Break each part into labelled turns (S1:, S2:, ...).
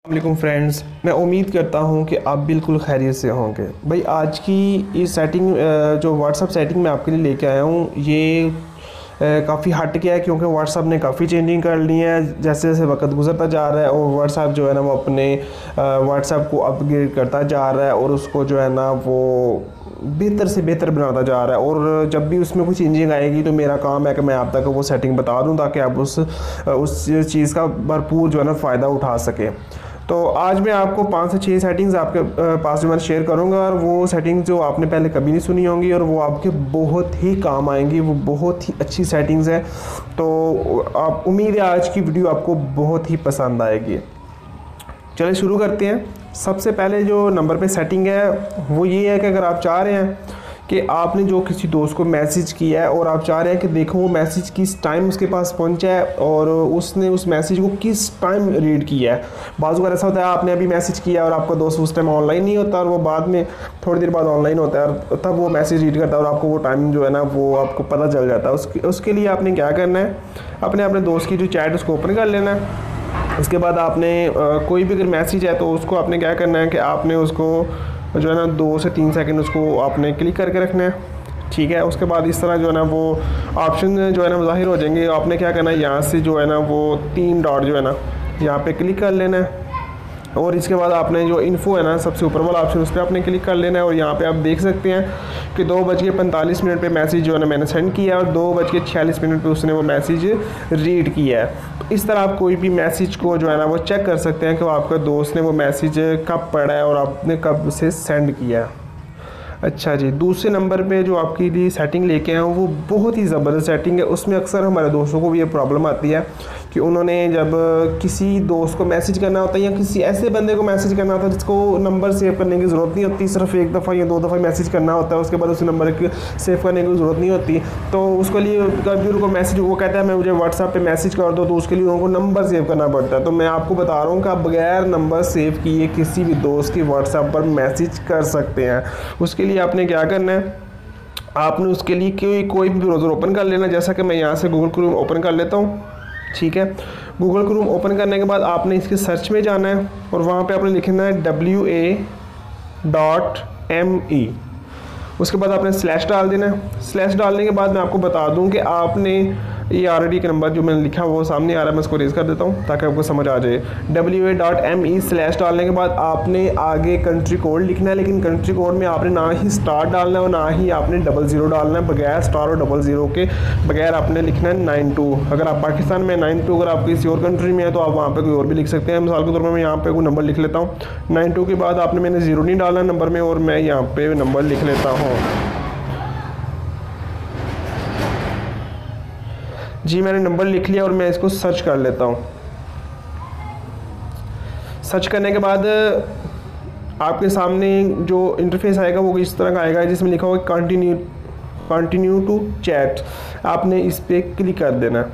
S1: वालेकुम फ्रेंड्स, मैं उम्मीद करता हूं कि आप बिल्कुल खैरियत से होंगे। भाई आज की इस सेटिंग जो व्हाट्सअप सेटिंग मैं आपके लिए लेके आया हूं ये काफ़ी हट गया है, क्योंकि व्हाट्सअप ने काफ़ी चेंजिंग कर ली है जैसे जैसे वक्त गुजरता जा रहा है। और व्हाट्सअप जो है ना वो अपने व्हाट्सअप को अपग्रेड करता जा रहा है और उसको जो है ना वो बेहतर से बेहतर बनाता जा रहा है। और जब भी उसमें कोई चेंजिंग आएगी तो मेरा काम है कि मैं आप तक वो सेटिंग बता दूं ताकि आप उस चीज़ का भरपूर जो है ना फ़ायदा उठा सकें। तो आज मैं आपको 5 से 6 सेटिंग्स आपके पास जो मैं शेयर करूंगा, और वो सेटिंग्स जो आपने पहले कभी नहीं सुनी होंगी और वो आपके बहुत ही काम आएंगी। वो बहुत ही अच्छी सेटिंग्स हैं, तो आप उम्मीद है आज की वीडियो आपको बहुत ही पसंद आएगी। चलिए शुरू करते हैं। सबसे पहले जो नंबर पे सेटिंग है वो ये है कि अगर आप चाह रहे हैं कि आपने जो किसी दोस्त को मैसेज किया है और आप चाह रहे हैं कि देखो वो मैसेज किस टाइम उसके पास पहुंचा है और उसने उस मैसेज को किस टाइम रीड किया है। बाज़ बार ऐसा होता है आपने अभी मैसेज किया और आपका दोस्त उस टाइम ऑनलाइन नहीं होता और वो बाद में थोड़ी देर बाद ऑनलाइन होता है और तब वो मैसेज रीड करता है और आपको वो टाइम जो है ना वो आपको पता चल जाता है। उसके लिए आपने क्या करना है, अपने दोस्त की जो चैट उसको ओपन कर लेना है। उसके बाद आपने कोई भी अगर मैसेज है तो उसको आपने क्या करना है कि आपने उसको जो है ना 2 से 3 सेकंड उसको आपने क्लिक करके रखना है। ठीक है, उसके बाद इस तरह जो है ना वो ऑप्शन जो है ना ज़ाहिर हो जाएंगे। आपने क्या करना है, यहाँ से जो है ना वो 3 डॉट जो है ना यहाँ पे क्लिक कर लेना है और इसके बाद आपने जो इन्फो है ना सबसे ऊपर वाला ऑप्शन उस पर आपने क्लिक कर लेना है। और यहाँ पे आप देख सकते हैं कि 2:45 पे मैसेज जो है ना मैंने सेंड किया और 2:46 पे उसने वो मैसेज रीड किया है। तो इस तरह आप कोई भी मैसेज को जो है ना वो चेक कर सकते हैं कि वो आपका दोस्त ने वो मैसेज कब पढ़ा है और आपने कब से सेंड किया है। अच्छा जी, दूसरे नंबर पे जो आपकी लिए सेटिंग लेके आए हैं वो बहुत ही ज़बरदस्त सेटिंग है। उसमें अक्सर हमारे दोस्तों को भी ये प्रॉब्लम आती है कि उन्होंने जब किसी दोस्त को मैसेज करना होता है या किसी ऐसे बंदे को मैसेज करना होता है जिसको नंबर सेव करने की ज़रूरत नहीं होती, सिर्फ 1 दफ़ा या 2 दफ़ा मैसेज करना होता है, उसके बाद उस नंबर की सेव करने की ज़रूरत नहीं होती। तो उसके लिए कभी उनको मैसेज वो कहता है मैं मुझे व्हाट्सएप पर मैसेज कर दो, तो उसके लिए उनको नंबर सेव करना पड़ता है। तो मैं आपको बता रहा हूँ कि आप बगैर नंबर सेव किए किसी भी दोस्त की व्हाट्सएप पर मैसेज कर सकते हैं। उसके लिए आपने क्या करना है, आपने उसके लिए कोई भी ब्राउज़र ओपन कर लेना। जैसा कि मैं यहाँ से गूगल क्रोम ओपन कर लेता हूँ। ठीक है, गूगल क्रोम ओपन करने के बाद आपने इसके सर्च में जाना है और वहाँ पे आपने लिखना है WA.ME। उसके बाद आपने स्लैश डाल देना है। स्लैश डालने के बाद मैं आपको बता दूं कि आपने ये ऑलरेडी का नंबर जो मैंने लिखा वो सामने आ रहा है, मैं इसको रेज कर देता हूँ ताकि आपको समझ आ जाए। WA.ME स्लैश डालने के बाद आपने आगे कंट्री कोड लिखना है, लेकिन कंट्री कोड में आपने ना ही स्टार डालना है और ना ही आपने 00 डालना है। बगैर स्टार और 00 के बगैर आपने लिखना है 92। अगर आप पाकिस्तान में 92, अगर आप किसी और कंट्री में है तो आप वहाँ पर कोई और भी लिख सकते हैं। मिसाल के तौर पर मैं यहाँ पर कोई नंबर लिख लेता हूँ 92 के बाद आपने मैंने 0 नहीं डालना नंबर में और मैं यहाँ पर नंबर लिख लेता हूँ जी। मैंने नंबर लिख लिया और मैं इसको सर्च कर लेता हूँ। सर्च करने के बाद आपके सामने जो इंटरफेस आएगा वो इस तरह का आएगा जिसमें लिखा होगा कंटिन्यू टू चैट। आपने इस पर क्लिक कर देना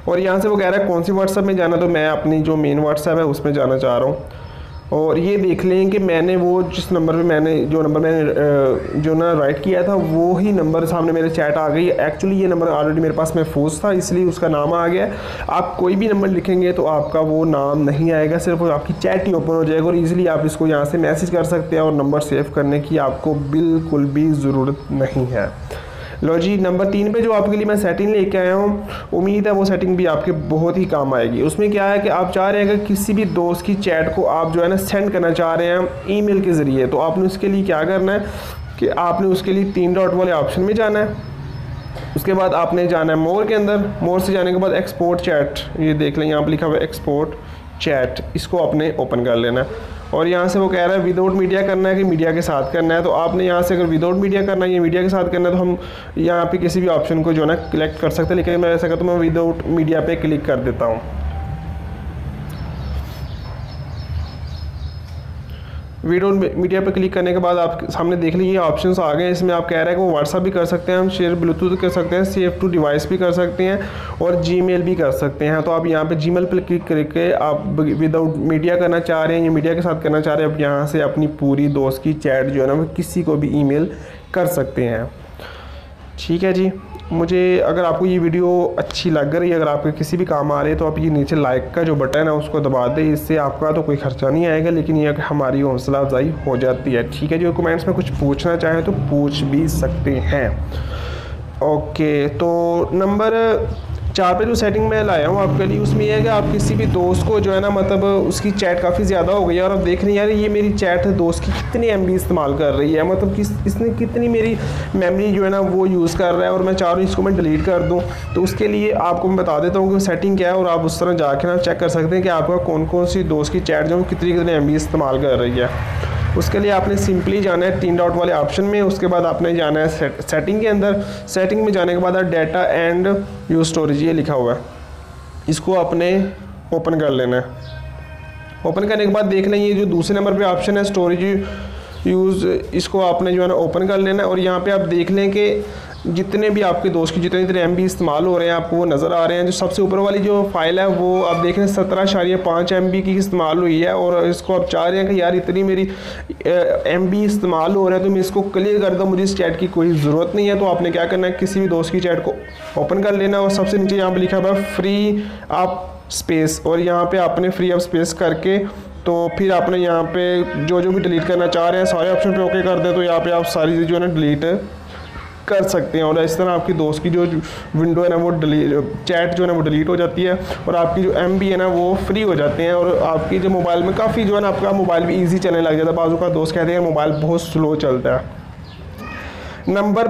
S1: और यहाँ से वो कह रहा है कौन सी व्हाट्सएप में जाना, तो मैं अपनी जो मेन व्हाट्सएप है उसमें जाना चाह रहा हूँ। और ये देख लें कि मैंने वो जिस नंबर पे मैंने जो ना राइट किया था वो ही नंबर सामने मेरे चैट आ गई। एक्चुअली ये नंबर ऑलरेडी मेरे पास महफूज था इसलिए उसका नाम आ गया। आप कोई भी नंबर लिखेंगे तो आपका वो नाम नहीं आएगा, सिर्फ आपकी चैट ही ओपन हो जाएगा और ईज़िली आप इसको यहाँ से मैसेज कर सकते हैं और नंबर सेव करने की आपको बिल्कुल भी ज़रूरत नहीं है। लो जी, नंबर 3 पे जो आपके लिए मैं सेटिंग लेके आया हूँ, उम्मीद है वो सेटिंग भी आपके बहुत ही काम आएगी। उसमें क्या है कि आप चाह रहे हैं कि किसी भी दोस्त की चैट को आप जो है ना सेंड करना चाह रहे हैं ईमेल के ज़रिए, तो आपने उसके लिए क्या करना है कि आपने उसके लिए 3 डॉट वाले ऑप्शन में जाना है। उसके बाद आपने जाना है मोर के अंदर। मोर से जाने के बाद एक्सपोर्ट चैट, ये देख लें यहाँ पर लिखा हुआ है एक्सपोर्ट चैट, इसको आपने ओपन कर लेना है। और यहाँ से वो कह रहा है विदाउट मीडिया करना है कि मीडिया के साथ करना है, तो आपने यहाँ से अगर विदाउट मीडिया करना है या मीडिया के साथ करना है तो हम यहाँ पे किसी भी ऑप्शन को जो है ना सिलेक्ट कर सकते हैं। लेकिन मैं ऐसा करता हूँ, मैं विदाउट मीडिया पे क्लिक कर देता हूँ। विदाउट मीडिया पे क्लिक करने के बाद आप सामने देख लीजिए ऑप्शंस आ गए। इसमें आप कह रहे हैं कि वो व्हाट्सअप भी कर सकते हैं, हम शेयर ब्लूटूथ कर सकते हैं, सेव टू डिवाइस भी कर सकते हैं और जीमेल भी कर सकते हैं। तो आप यहाँ पे जीमेल पर क्लिक करके आप विदाउट मीडिया करना चाह रहे हैं या मीडिया के साथ करना चाह रहे हैं, आप यहाँ से अपनी पूरी दोस्त की चैट जो है ना वो किसी को भी ईमेल कर सकते हैं। ठीक है जी, मुझे अगर आपको ये वीडियो अच्छी लग रही है, अगर आपके किसी भी काम आ रही है, तो आप ये नीचे लाइक का जो बटन है उसको दबा दें। इससे आपका तो कोई खर्चा नहीं आएगा, लेकिन ये हमारी हौसला अफजाई हो जाती है। ठीक है जी, कमेंट्स में कुछ पूछना चाहें तो पूछ भी सकते हैं। ओके, तो नंबर 4 पे जो सेटिंग मैं लाया हूँ आपके लिए, उसमें यह है कि आप किसी भी दोस्त को जो है ना, मतलब उसकी चैट काफ़ी ज़्यादा हो गई है और आप देख रहे हैं यार ये मेरी चैट दोस्त की कितनी MB इस्तेमाल कर रही है, मतलब कि इसने कितनी मेरी मेमोरी जो है ना वो यूज़ कर रहा है, और मैं चाह रहा हूँ इसको मैं डिलीट कर दूँ। तो उसके लिए आपको मैं बता देता हूँ कि सेटिंग क्या है, और आप उस तरह जाके ना चेक कर सकते हैं कि आपका कौन कौन सी दोस्त की चैट जो कितनी MB इस्तेमाल कर रही है। उसके लिए आपने सिंपली जाना है 3 डॉट वाले ऑप्शन में, उसके बाद आपने जाना है सेटिंग के अंदर। सेटिंग में जाने के बाद डाटा एंड यूज स्टोरेज ये लिखा हुआ है, इसको आपने ओपन कर लेना है। ओपन करने के बाद देख लें ये जो दूसरे नंबर पे ऑप्शन है स्टोरेज यूज़, इसको आपने जो है ना ओपन कर लेना है। और यहाँ पे आप देख लें कि जितने भी आपके दोस्त की जितने MB इस्तेमाल हो रहे हैं आपको वो नज़र आ रहे हैं। जो सबसे ऊपर वाली जो फाइल है वो आप देख रहे हैं 17.5 MB की इस्तेमाल हुई है, और इसको आप चाह रहे हैं कि यार इतनी मेरी MB इस्तेमाल हो रहा है तो मैं इसको क्लियर कर दूँ, मुझे इस चैट की कोई ज़रूरत नहीं है। तो आपने क्या करना है, किसी भी दोस्त की चैट को ओपन कर लेना, और सबसे नीचे यहाँ पर लिखा हुआ है फ्री अप स्पेस, और यहाँ पर आपने फ्री अप स्पेस करके तो फिर आपने यहाँ पे जो भी डिलीट करना चाह रहे हैं सारे ऑप्शन पे ओके कर दें, तो यहाँ पे आप सारी चीज़ जो है ना डिलीट कर सकते हैं। और इस तरह आपकी दोस्त की जो विंडो है ना वो चैट जो है ना वो डिलीट हो जाती है, और आपकी जो MB है ना वो फ्री हो जाते हैं, और आपकी जो मोबाइल में काफ़ी जो है ना आपका मोबाइल भी ईजी चलने लग जाता है। बाजू का दोस्त कहते हैं मोबाइल बहुत स्लो चलता है। नंबर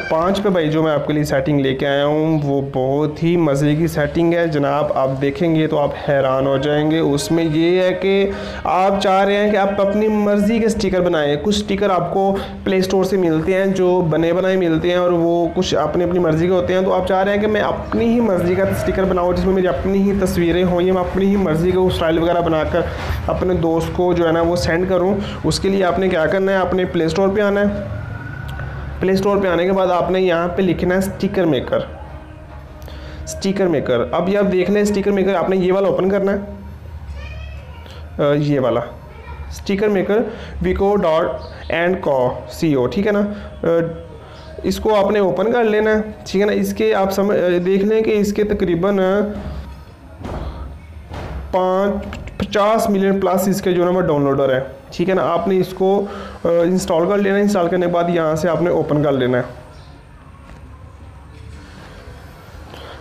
S1: 5 पे भाई जो मैं आपके लिए सेटिंग लेके आया हूँ वो बहुत ही मज़े की सेटिंग है जनाब। आप देखेंगे तो आप हैरान हो जाएंगे। उसमें ये है कि आप चाह रहे हैं कि आप अपनी मर्ज़ी के स्टिकर बनाएं। कुछ स्टिकर आपको प्ले स्टोर से मिलते हैं जो बने बनाए मिलते हैं, और वो कुछ अपनी मर्ज़ी के होते हैं। तो आप चाह रहे हैं कि मैं अपनी ही मर्ज़ी का स्टिकर बनाऊँ जिसमें मेरी अपनी ही तस्वीरें हों, या मैं अपनी ही मर्ज़ी का स्टाइल वगैरह बनाकर अपने दोस्त को जो है ना वो सेंड करूँ। उसके लिए आपने क्या करना है, अपने प्ले स्टोर पर आना है। प्ले स्टोर पे आने के बाद आपने यहाँ पे लिखना है स्टिकर मेकर। अब ये आप देख लें स्टिकर मेकर, आपने ये वाला ओपन करना है, ये वाला स्टिकर मेकर vico.co, ठीक है ना। इसको आपने ओपन कर लेना है, ठीक है ना। इसके आप देख लें कि इसके तकरीबन 50 मिलियन प्लस इसके जो ना वो डाउनलोडर है, ठीक है ना। आपने इसको इंस्टॉल कर लेना है। इंस्टॉल करने के बाद यहाँ से आपने ओपन कर लेना है।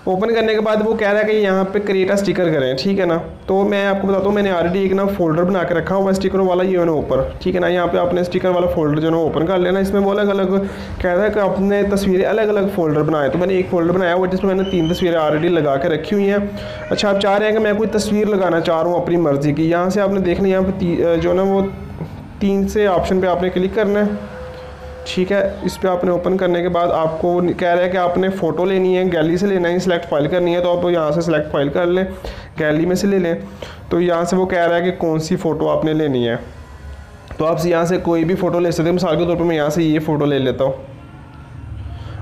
S1: ओपन करने के बाद वो कह रहा है कि यहाँ पे क्रिएट अ स्टिकर करें, ठीक है ना। तो मैं आपको बताता हूँ मैंने ऑलरेडी एक ना फोल्डर बना के रखा हुआ स्टिकर वाला, ये ना ऊपर, ठीक है ना। यहाँ पे आपने स्टिकर वाला फोल्डर जो है ओपन कर लेना। इसमें वो अलग अलग कह रहा है कि आपने तस्वीरें अलग अलग फोल्डर बनाए। तो मैंने एक फ़ोल्डर बनाया हुआ जिसमें मैंने 3 तस्वीरें ऑलरेडी लगा के रखी हुई हैं। अच्छा, आप चाह रहे हैं कि मैं कोई तस्वीर लगाना चाह रहा हूँ अपनी मर्ज़ी की। यहाँ से आपने देखना यहाँ पर जो ना वो 3 से ऑप्शन पर आपने क्लिक करना है, ठीक है। इस पर आपने ओपन करने के बाद आपको कह रहा है कि आपने फ़ोटो लेनी है, गैलरी से लेना है, सेलेक्ट फाइल करनी है। तो आप यहाँ से सेलेक्ट फाइल कर लें, गैलरी में से ले लें। तो यहाँ से वो कह रहा है कि कौन सी फ़ोटो आपने लेनी है। तो आप यहाँ से कोई भी फ़ोटो ले सकते हैं। मिसाल के तौर पर मैं यहाँ से ये फ़ोटो ले लेता हूँ।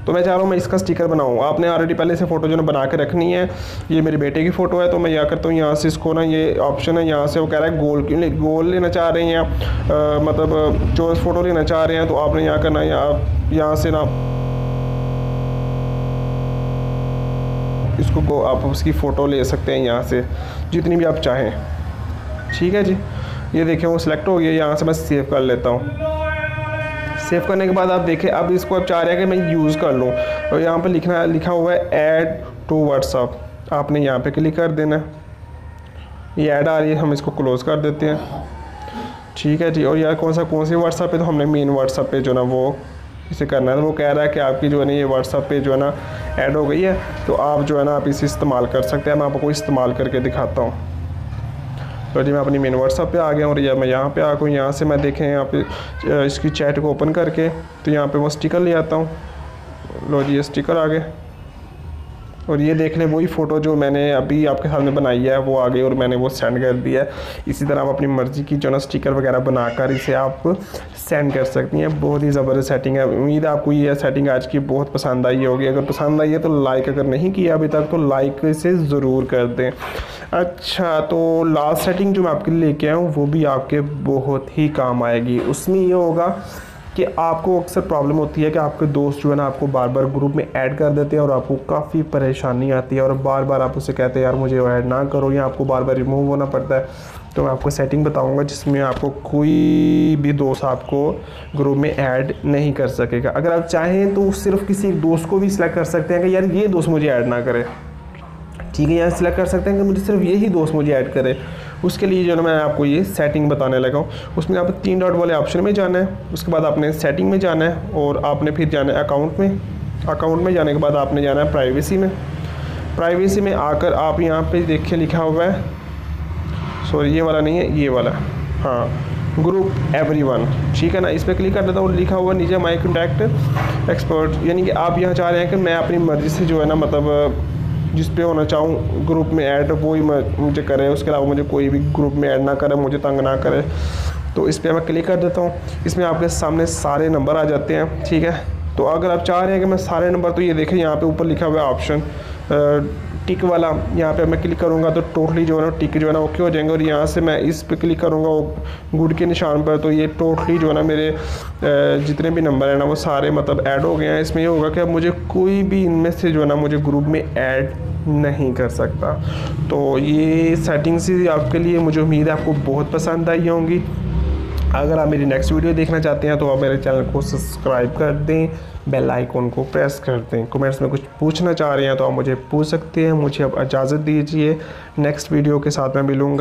S1: तो मैं चाह रहा हूँ मैं इसका स्टिकर बनाऊँ। आपने ऑलरेडी पहले से फ़ोटो जो है बना के रखनी है। ये मेरे बेटे की फ़ोटो है, तो मैं क्या करता हूँ यहाँ से इसको ना, ये ऑप्शन है यहाँ से, वो कह रहा है गोल लेना चाह रहे हैं या मतलब जो फ़ोटो लेना चाह रहे हैं। तो आपने यहाँ करना है, आप यहाँ से ना इसको आप उसकी फ़ोटो ले सकते हैं यहाँ से जितनी भी आप चाहें, ठीक है जी। ये देखें वो सिलेक्ट हो गया। यहाँ से मैं सेव कर लेता हूँ। सेव करने के बाद आप देखें अब इसको आप चाह रहे हैं कि मैं यूज़ कर लूँ, और यहाँ पर लिखा हुआ है ऐड टू व्हाट्सअप। आपने यहाँ पे क्लिक कर देना। ये ऐड आ रही है, हम इसको क्लोज़ कर देते हैं, ठीक है जी। और यार कौन से व्हाट्सअप पे, तो हमने मेन व्हाट्सअप पे जो ना वो इसे करना है। तो वो कह रहा है कि आपकी जो है ना ये व्हाट्सअप पे जो है ना ऐड हो गई है, तो आप जो है ना आप इसे इस्तेमाल कर सकते हैं। मैं आपको इस्तेमाल करके दिखाता हूँ। तो जी मैं अपनी मेन व्हाट्सअप पे आ गया, और मैं यहाँ पे आ गया। यहाँ से मैं देखें यहाँ पे इसकी चैट को ओपन करके तो यहाँ पे वो स्टिकर ले आता हूँ। लो जी, ये स्टिकर आ गए, और ये देख लें वही फ़ोटो जो मैंने अभी आपके सामने बनाई है वो आ गई, और मैंने वो सेंड कर दिया है। इसी तरह आप अपनी मर्ज़ी की जो ना स्टिकर वगैरह बनाकर इसे आप सेंड कर सकती हैं। बहुत ही ज़बरदस्त सेटिंग है। उम्मीद है आपको ये सेटिंग आज की बहुत पसंद आई होगी। अगर पसंद आई है तो लाइक, अगर नहीं किया अभी तक तो लाइक इसे ज़रूर कर दें। अच्छा, तो लास्ट सेटिंग जो मैं आपके लिए लेके आया हूँ वो भी आपके बहुत ही काम आएगी। उसमें ये होगा कि आपको अक्सर प्रॉब्लम होती है कि आपके दोस्त जो है ना आपको बार बार ग्रुप में ऐड कर देते हैं और आपको काफ़ी परेशानी आती है और बार बार आप उससे कहते हैं यार मुझे ऐड ना करो, या आपको बार बार रिमूव होना पड़ता है। तो मैं आपको सेटिंग बताऊंगा जिसमें आपको कोई भी दोस्त आपको ग्रुप में ऐड नहीं कर सकेगा। अगर आप चाहें तो सिर्फ किसी एक दोस्त को भी सिलेक्ट कर सकते हैं कि यार ये दोस्त मुझे ऐड ना करे, ठीक है। यहाँ सिलेक्ट कर सकते हैं कि मुझे सिर्फ यही दोस्त मुझे ऐड करे। उसके लिए जो है मैं आपको ये सेटिंग बताने लगा हूँ। उसमें आप 3 डॉट वाले ऑप्शन में जाना है, उसके बाद आपने सेटिंग में जाना है और आपने फिर जाना है अकाउंट में। अकाउंट में जाने के बाद आपने जाना है प्राइवेसी में। प्राइवेसी में आकर आप यहाँ पे देखिए लिखा हुआ है, सॉरी ये वाला नहीं है, ये वाला, हाँ, ग्रुप एवरीवन, ठीक है ना। इस पर क्लिक कर देता हूँ, लिखा हुआ नीचे माई कॉन्टैक्ट एक्सपर्ट, यानी कि आप यहाँ चाह रहे हैं कि मैं अपनी मर्ज़ी से जो है ना मतलब जिस पे होना चाहूँ ग्रुप में ऐड वो ही मुझे करे, उसके अलावा मुझे कोई भी ग्रुप में ऐड ना करे, मुझे तंग ना करे। तो इस पर मैं क्लिक कर देता हूँ। इसमें आपके सामने सारे नंबर आ जाते हैं, ठीक है। तो अगर आप चाह रहे हैं कि मैं सारे नंबर, तो ये देखें यहाँ पे ऊपर लिखा हुआ है ऑप्शन टिक वाला, यहाँ पे मैं क्लिक करूँगा तो टोटली जो है ना टिक जो है ना ओके हो जाएंगे। और यहाँ से मैं इस पे क्लिक करूँगा वो गुड के निशान पर, तो ये टोटली जो है ना मेरे जितने भी नंबर है ना वो सारे मतलब ऐड हो गए हैं। इसमें ये होगा कि अब मुझे कोई भी इनमें से जो है ना मुझे ग्रुप में ऐड नहीं कर सकता। तो ये सेटिंग्स आपके लिए मुझे उम्मीद है आपको बहुत पसंद आई होंगी। अगर आप मेरी नेक्स्ट वीडियो देखना चाहते हैं तो आप मेरे चैनल को सब्सक्राइब कर दें, बेल आइकॉन को प्रेस कर दें। कमेंट्स में कुछ पूछना चाह रहे हैं तो आप मुझे पूछ सकते हैं। मुझे अब इजाज़त दीजिए, नेक्स्ट वीडियो के साथ मैं मिलूँगा।